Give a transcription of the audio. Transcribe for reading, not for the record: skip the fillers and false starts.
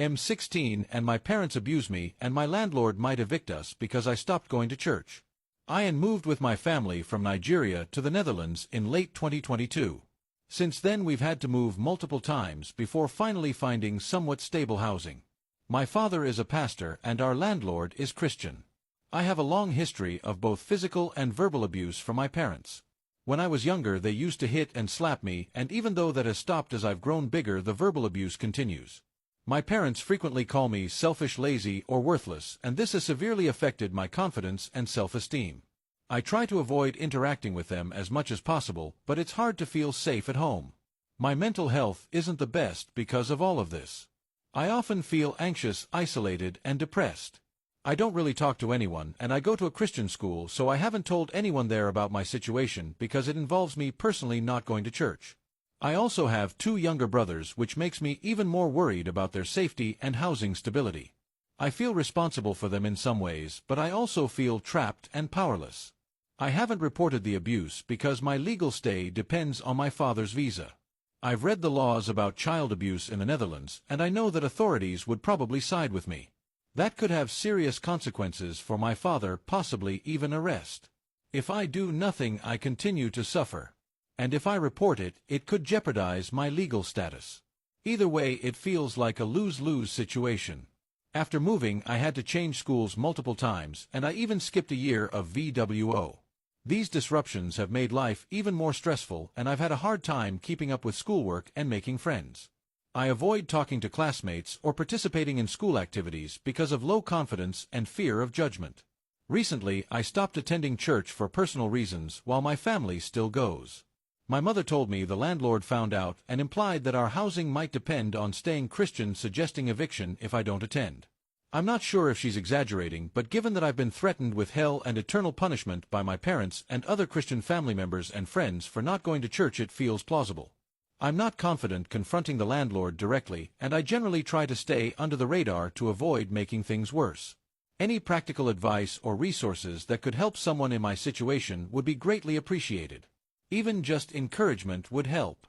I'm 16 and my parents abuse me and my landlord might evict us because I stopped going to church. I moved with my family from Nigeria to the Netherlands in late 2022. Since then we've had to move multiple times before finally finding somewhat stable housing. My father is a pastor and our landlord is Christian. I have a long history of both physical and verbal abuse from my parents. When I was younger they used to hit and slap me, and even though that has stopped as I've grown bigger, the verbal abuse continues. My parents frequently call me selfish, lazy, or worthless, and this has severely affected my confidence and self-esteem. I try to avoid interacting with them as much as possible, but it's hard to feel safe at home. My mental health isn't the best because of all of this. I often feel anxious, isolated, and depressed. I don't really talk to anyone, and I go to a Christian school, so I haven't told anyone there about my situation because it involves me personally not going to church. I also have 2 younger brothers, which makes me even more worried about their safety and housing stability. I feel responsible for them in some ways, but I also feel trapped and powerless. I haven't reported the abuse because my legal stay depends on my father's visa. I've read the laws about child abuse in the Netherlands, and I know that authorities would probably side with me. That could have serious consequences for my father, possibly even arrest. If I do nothing, I continue to suffer. And if I report it, it could jeopardize my legal status. Either way, it feels like a lose-lose situation. After moving, I had to change schools multiple times, and I even skipped a year of VWO. These disruptions have made life even more stressful, and I've had a hard time keeping up with schoolwork and making friends. I avoid talking to classmates or participating in school activities because of low confidence and fear of judgment. Recently, I stopped attending church for personal reasons while my family still goes. My mother told me the landlord found out and implied that our housing might depend on staying Christian, suggesting eviction if I don't attend. I'm not sure if she's exaggerating, but given that I've been threatened with hell and eternal punishment by my parents and other Christian family members and friends for not going to church, it feels plausible. I'm not confident confronting the landlord directly, and I generally try to stay under the radar to avoid making things worse. Any practical advice or resources that could help someone in my situation would be greatly appreciated. Even just encouragement would help.